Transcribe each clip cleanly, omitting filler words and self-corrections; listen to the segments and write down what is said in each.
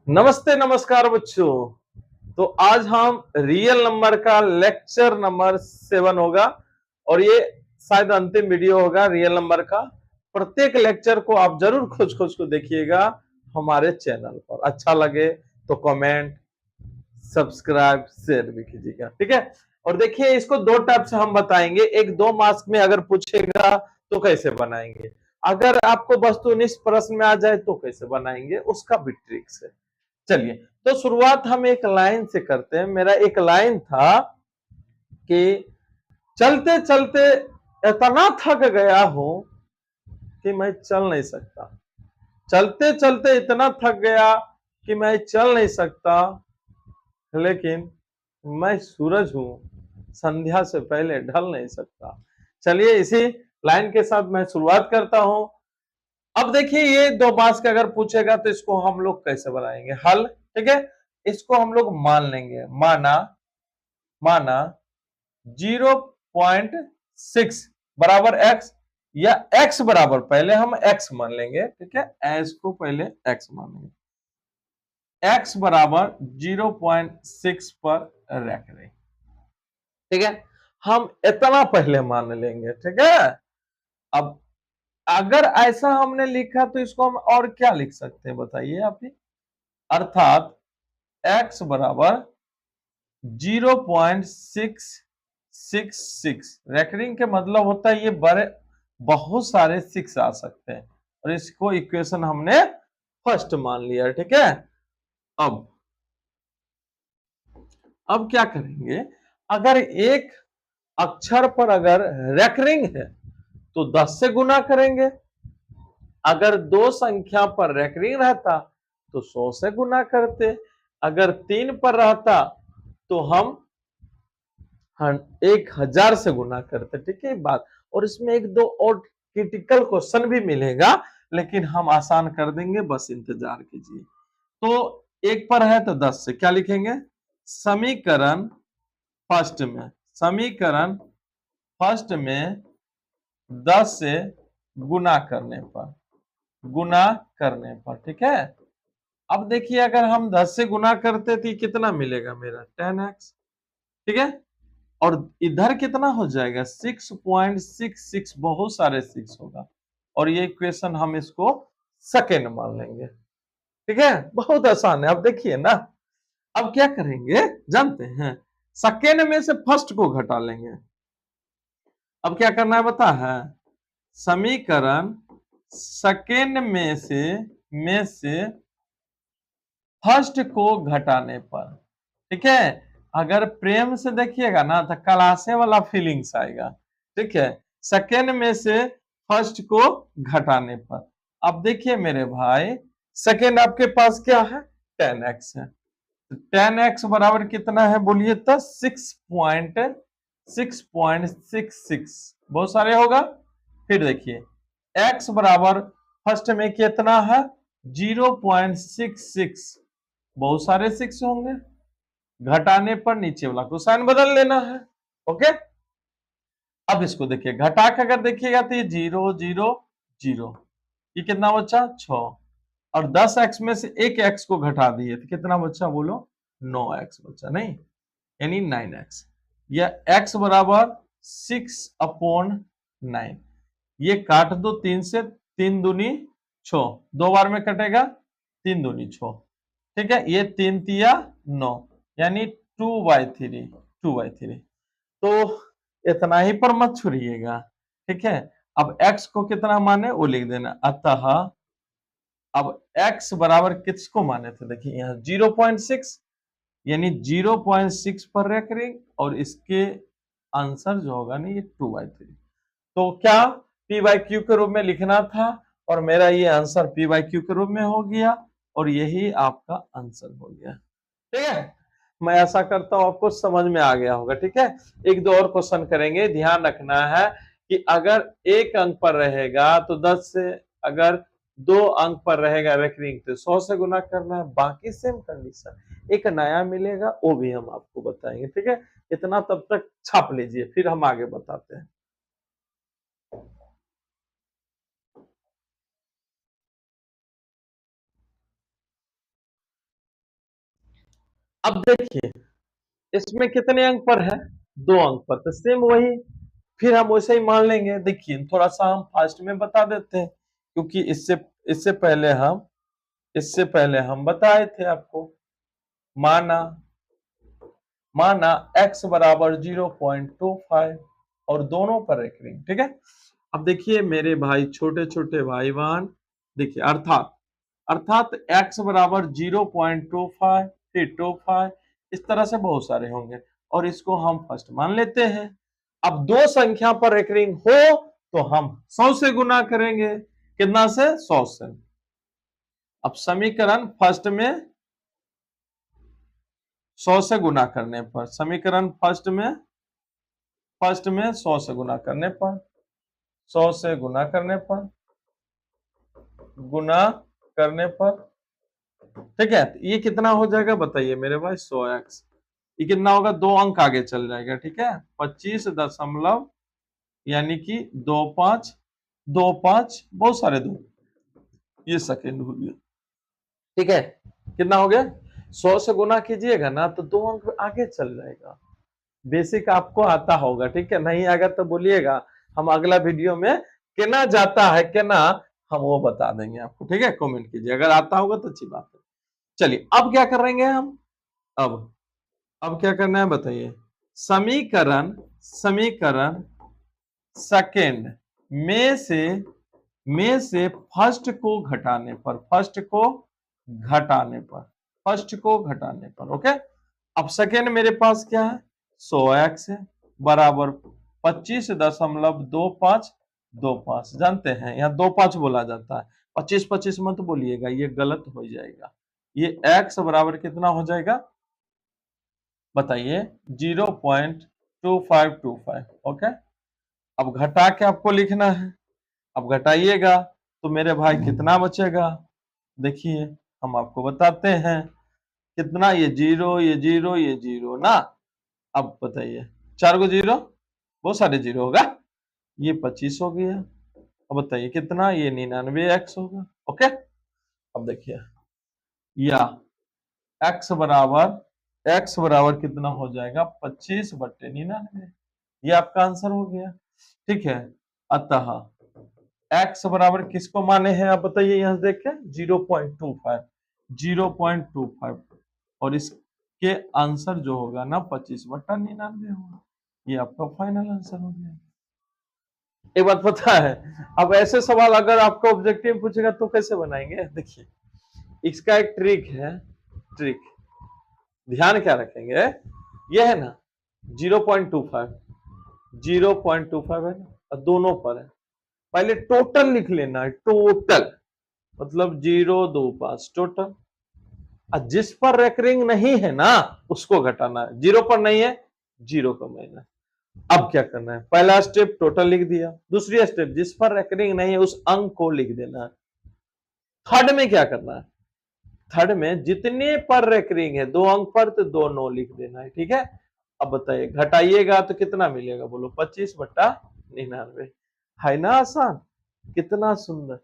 नमस्ते नमस्कार बच्चों। तो आज हम रियल नंबर का लेक्चर नंबर 7 होगा और ये शायद अंतिम वीडियो होगा रियल नंबर का। प्रत्येक लेक्चर को आप जरूर खोज खोज को देखिएगा हमारे चैनल पर। अच्छा लगे तो कमेंट, सब्सक्राइब, शेयर भी कीजिएगा, ठीक है। और देखिए, इसको दो टाइप से हम बताएंगे। एक, 2 मार्क्स में अगर पूछेगा तो कैसे बनाएंगे, अगर आपको वस्तुनिष्ठ प्रश्न में आ जाए तो कैसे बनाएंगे, उसका भी ट्रिक्स है। चलिए, तो शुरुआत हम एक लाइन से करते हैं। मेरा एक लाइन था कि चलते चलते इतना थक गया हूं कि मैं चल नहीं सकता। चलते चलते इतना थक गया कि मैं चल नहीं सकता, लेकिन मैं सूरज हूं, संध्या से पहले ढल नहीं सकता। चलिए, इसी लाइन के साथ मैं शुरुआत करता हूं। अब देखिए, ये 2 मार्क्स का अगर पूछेगा तो इसको हम लोग कैसे बनाएंगे हल, ठीक है। इसको हम लोग मान लेंगे, माना माना 0.6 बराबर x, या x बराबर, पहले हम x मान लेंगे, ठीक है। एस को पहले x मान लेंगे। x बराबर 0.6 पर रख रहे, ठीक है। हम इतना पहले मान लेंगे, ठीक है। अब अगर ऐसा हमने लिखा तो इसको हम और क्या लिख सकते हैं, बताइए आप ही। अर्थात x बराबर 0.666। रेकरिंग के मतलब होता है ये बड़े बहुत सारे 6 आ सकते हैं, और इसको इक्वेशन हमने फर्स्ट मान लिया, ठीक है। अब अब क्या करेंगे, अगर एक अक्षर पर अगर रेकरिंग है तो 10 से गुना करेंगे। अगर 2 संख्या पर रेकरिंग रहता तो 100 से गुना करते। अगर 3 पर रहता तो हम 1000 से गुना करते, ठीक है बात। और इसमें एक दो और क्रिटिकल क्वेश्चन भी मिलेगा, लेकिन हम आसान कर देंगे, बस इंतजार कीजिए। तो एक पर है तो 10 से क्या लिखेंगे, समीकरण फर्स्ट में, समीकरण फर्स्ट में 10 से गुना करने पर, गुना करने पर, ठीक है। अब देखिए, अगर हम 10 से गुना करते तो कितना मिलेगा, मेरा 10x, ठीक है। और इधर कितना हो जाएगा, 6.66, बहुत सारे 6 होगा। और ये इक्वेशन हम इसको सेकेंड मान लेंगे, ठीक है। बहुत आसान है। अब देखिए ना, अब क्या करेंगे जानते हैं, सेकेंड में से फर्स्ट को घटा लेंगे। अब क्या करना है बता है, समीकरण सेकेंड में से फर्स्ट को घटाने पर, ठीक है। अगर प्रेम से देखिएगा ना तो क्लासे वाला फीलिंग्स आएगा, ठीक है। सेकेंड में से फर्स्ट को घटाने पर, अब देखिए मेरे भाई, सेकेंड आपके पास क्या है, 10x है। तो 10x बराबर कितना है बोलिए तो 6.66, बहुत सारे होगा। फिर देखिए, x बराबर फर्स्ट में कितना है, 0.66, बहुत सारे 6 होंगे। घटाने पर नीचे वाला को साइन बदल लेना है, ओके। अब इसको देखिए, घटा के अगर देखिएगा तो ये 0 0 0, ये कितना बचा 6। और 10x में से एक x को घटा दिए तो कितना बचा बोलो, 9x बचा, नहीं यानी 9x। या x बराबर 6/9, ये काट दो 3 से, 3 दूनी 6, 2 बार में कटेगा, 3 दूनी 6, ठीक है। ये 3 तिया 9, यानी 2/3, 2/3। तो इतना ही पर मत छुड़िएगा, ठीक है। अब x को कितना माने वो लिख देना। अतः अब x बराबर किसको माने थे, देखिए यहाँ 0.6, यानी 0.6 पर रेकरिंग, और इसके आंसर जो होगा ना ये 2/3। तो क्या p बाई क्यू के रूप में लिखना था, और मेरा ये आंसर p बाई क्यू के रूप में हो गया, और यही आपका आंसर हो गया, ठीक है। मैं ऐसा करता हूं आपको समझ में आ गया होगा, ठीक है। एक दो और क्वेश्चन करेंगे। ध्यान रखना है कि अगर एक अंक पर रहेगा तो 10 से, अगर 2 अंक पर रहेगा रेकरिंग तो 100 से गुना करना है। बाकी सेम कंडीशन, एक नया मिलेगा वो भी हम आपको बताएंगे, ठीक है। इतना तब तक छाप लीजिए, फिर हम आगे बताते हैं। अब देखिए इसमें कितने अंक पर है, 2 अंक पर, तो सेम वही फिर हम वैसे ही मान लेंगे। देखिए थोड़ा सा हम फास्ट में बता देते हैं, क्योंकि इससे इससे पहले हम बताए थे आपको। माना माना x बराबर 0.25 और दोनों पर रेकरिंग, ठीक है। अब देखिए मेरे भाई, छोटे छोटे भाईवान, देखिए अर्थात x बराबर 0.25 फिर 25, इस तरह से बहुत सारे होंगे और इसको हम फर्स्ट मान लेते हैं। अब दो संख्या पर रेकरिंग हो तो हम 100 से गुना करेंगे। कितना से? 100 से। अब समीकरण फर्स्ट में 100 से गुना करने पर, समीकरण फर्स्ट में 100 से गुना करने पर, 100 से गुना करने पर, ठीक है। ये कितना हो जाएगा बताइए मेरे भाई? 100x। ये कितना होगा? 2 अंक आगे चल जाएगा, ठीक है। 25 दशमलव यानी कि 25 बहुत सारे दो, ये सेकेंड हो गया, ठीक है। कितना हो गया? 100 से गुना कीजिएगा ना तो 2 अंक आगे चल जाएगा। बेसिक आपको आता होगा, ठीक है। नहीं आएगा तो बोलिएगा, हम अगला वीडियो में केना जाता है केना हम वो बता देंगे आपको, ठीक है। कमेंट कीजिए, अगर आता होगा तो अच्छी बात है। चलिए अब क्या करेंगे हम? अब क्या करना है बताइए? समीकरण सेकेंड में से फर्स्ट को घटाने पर, ओके। अब सेकेंड मेरे पास क्या है? 100x है, बराबर 25.2525। जानते हैं यहाँ 25 बोला जाता है, 25 मत बोलिएगा, ये गलत हो जाएगा। ये x बराबर कितना हो जाएगा बताइए? 0.2525, ओके। अब घटा के आपको लिखना है। अब घटाइएगा तो मेरे भाई कितना बचेगा? देखिए हम आपको बताते हैं कितना। ये जीरो, ये जीरो, ये जीरो ना। अब बताइए, 4 गो जीरो, बहुत सारे जीरो होगा। ये 25 हो गया। अब बताइए कितना? ये 99x होगा, ओके। अब देखिए या x बराबर कितना हो जाएगा? 25/99। ये आपका आंसर हो गया, ठीक है। अतः x बराबर किसको माने हैं आप बताइए? यहां से देखें 0.25 और इसके आंसर जो होगा ना 25/99 होगा। ये आपका फाइनल आंसर हो गया। एक बात पता है, अब ऐसे सवाल अगर आपको ऑब्जेक्टिव पूछेगा तो कैसे बनाएंगे? देखिए इसका एक ट्रिक है, ध्यान क्या रखेंगे? ये है ना 0.25 है ना, और दोनों पर है। पहले टोटल लिख लेना है, टोटल मतलब 025 टोटल। और जिस पर रेकरिंग नहीं है ना उसको घटाना है। 0 पर नहीं है, 0 कमाना है। अब क्या करना है? पहला स्टेप टोटल लिख दिया, दूसरी स्टेप जिस पर रेकरिंग नहीं है उस अंक को लिख देना है। थर्ड में क्या करना है? थर्ड में जितने पर रेकरिंग है 2 अंक पर, तो 2 9 लिख देना है, ठीक है। अब बताइए घटाइएगा तो कितना मिलेगा? बोलो 25/99। है ना आसान? कितना सुंदर।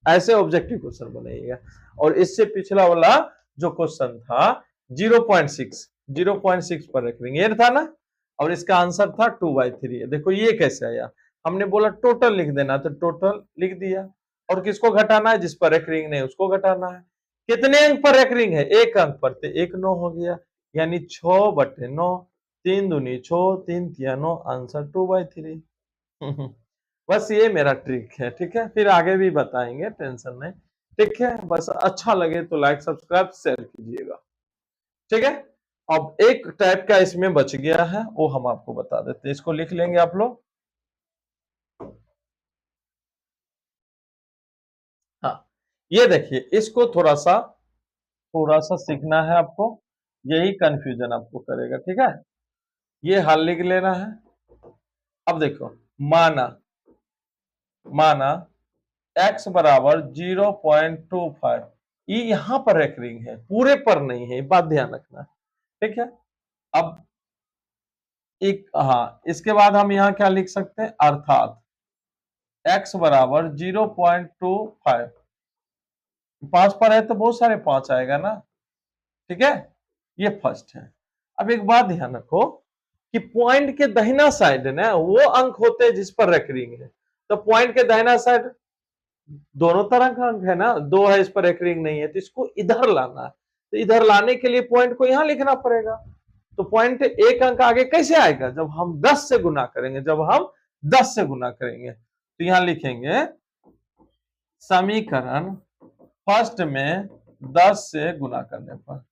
ऐसे ऑब्जेक्टिव क्वेश्चन बनाइएगा। और इससे पिछला वाला जो क्वेश्चन था 0.6 पर रेकरिंग, ये था ना, और इसका आंसर था 2/3। देखो ये कैसे आया? हमने बोला टोटल लिख देना तो टोटल लिख दिया, और किसको घटाना है? जिस पर रेकरिंग नहीं उसको घटाना है। कितने अंक पर रेकरिंग है? 1 अंक पर, तो 1 9 हो गया, यानी 6/9। 3 दूनी 6, 3 तिया 9, आंसर 2/3। बस ये मेरा ट्रिक है, ठीक है। फिर आगे भी बताएंगे, टेंशन नहीं, ठीक है। बस अच्छा लगे तो लाइक सब्सक्राइब शेयर कीजिएगा, ठीक है। अब एक टाइप का इसमें बच गया है, वो हम आपको बता देते हैं। इसको लिख लेंगे आप लोग। हाँ, ये देखिए, इसको थोड़ा सा सीखना है आपको, यही कंफ्यूजन आपको करेगा, ठीक है। ये हल लिख लेना है। अब देखो, माना x बराबर 0.25, ये यहां पर रेकरिंग है, पूरे पर नहीं है, बात ध्यान रखना, ठीक है। अब एक, हाँ, इसके बाद हम यहाँ क्या लिख सकते हैं? अर्थात x बराबर 0.25, 5 पर है तो बहुत सारे 5 आएगा ना, ठीक है। ये फर्स्ट है। अब एक बात ध्यान रखो कि पॉइंट के दाहिना साइड है ना वो अंक होते हैं जिस पर रेकरिंग है, तो पॉइंट के दाहिना साइड दोनों तरह का अंक है ना, 2 है इस पर रेकरिंग नहीं है, तो इसको इधर लाना है। तो इधर लाने के लिए पॉइंट को यहां लिखना पड़ेगा। तो पॉइंट एक अंक आगे कैसे आएगा, जब हम 10 से गुना करेंगे, जब हम 10 से गुना करेंगे। तो यहां लिखेंगे समीकरण फर्स्ट में 10 से गुना करने पर।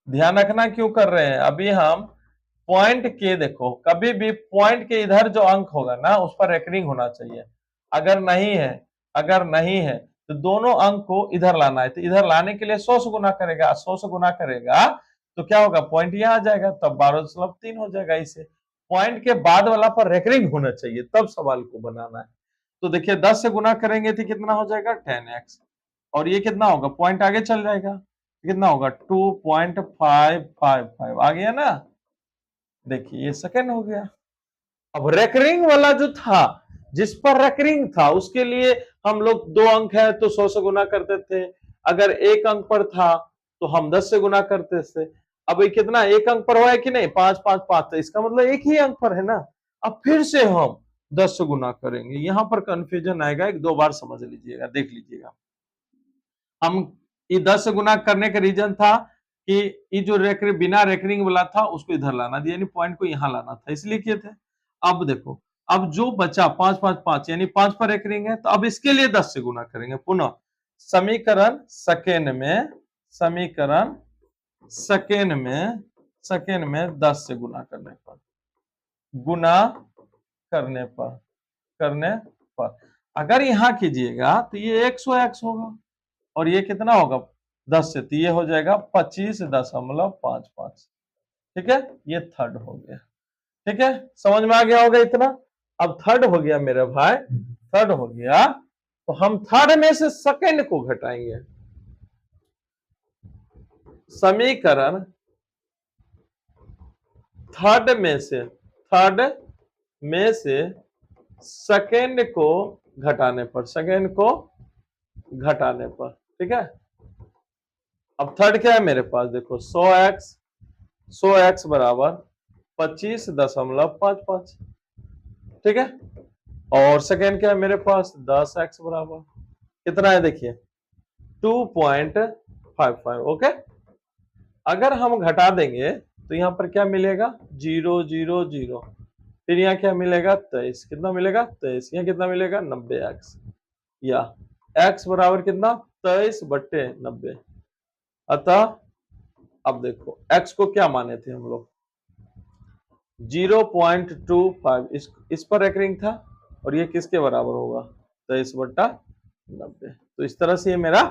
ध्यान रखना क्यों कर रहे हैं, अभी हम पॉइंट के, देखो कभी भी पॉइंट के इधर जो अंक होगा ना उस पर रेकरिंग होना चाहिए। अगर नहीं है तो दोनों अंक को इधर लाना है। तो इधर लाने के लिए 100 से गुना करेगा, 100 से गुना करेगा तो क्या होगा, पॉइंट यहां आ जाएगा, तब 12.3 हो जाएगा। इसे पॉइंट के बाद वाला पर रेकरिंग होना चाहिए, तब सवाल को बनाना है। तो देखिए 10 से गुना करेंगे तो कितना हो जाएगा 10x, और ये कितना होगा, पॉइंट आगे चल जाएगा, कितना होगा 2.555 आ गया ना। देखिए ये सेकंड हो गया। अब रेकरिंग वाला जो था, जिस पर रेकरिंग था उसके लिए हम लोग 2 अंक है तो 100 से गुना करते थे, अगर 1 अंक पर था तो हम 10 से गुना करते थे। अब ये कितना, 1 अंक पर हुआ है कि नहीं, 5 5 5, तो इसका मतलब एक ही अंक पर है ना। अब फिर से हम 10 से गुना करेंगे, यहां पर कंफ्यूजन आएगा, 1-2 बार समझ लीजिएगा, देख लीजिएगा। हम ये 10 से गुना करने का रीजन था कि ये जो बिना रेकरिंग वाला था उसको इधर लाना था, यानी पॉइंट को यहां लाना था, इसलिए किए थे। अब देखो, अब जो बचा 5 5 5 यानी 5 पर रेकरिंग है, तो अब इसके लिए 10 से गुना करेंगे पुनः। समीकरण सेकेंड में 10 से गुना करने पर, गुना करने पर अगर यहां कीजिएगा तो ये 100x होगा, और ये कितना होगा 10 से, तो ये हो जाएगा 25.55। ठीक है, ये थर्ड हो गया। ठीक है, समझ में आ गया होगा इतना। अब थर्ड हो गया मेरे भाई, थर्ड हो गया, तो हम थर्ड में से सेकंड को घटाएंगे। समीकरण थर्ड में से सेकंड को घटाने पर, ठीक है। अब थर्ड क्या है मेरे पास, देखो 100x बराबर 25.55, ठीक है। और सेकेंड क्या है मेरे पास, 10x बराबर कितना है, देखिए 2.55। ओके, अगर हम घटा देंगे तो यहां पर क्या मिलेगा, 0 0 0, फिर यहाँ क्या मिलेगा 23, कितना मिलेगा 23, यहाँ कितना मिलेगा 90x, या x बराबर कितना 23/90। अतः अब देखो x को क्या माने थे हम लोग, 0.25, इस पर रेकरिंग था, और ये किसके बराबर होगा 23/90। तो इस तरह से ये मेरा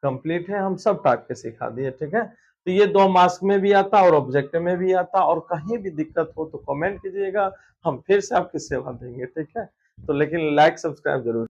कंप्लीट है, हम सब टाइप के सिखा दिए, ठीक है। तो ये 2 मार्क्स में भी आता और ऑब्जेक्टिव में भी आता, और कहीं भी दिक्कत हो तो कमेंट कीजिएगा, हम फिर से आपकी सेवा देंगे, ठीक है। तो लेकिन लाइक सब्सक्राइब जरूर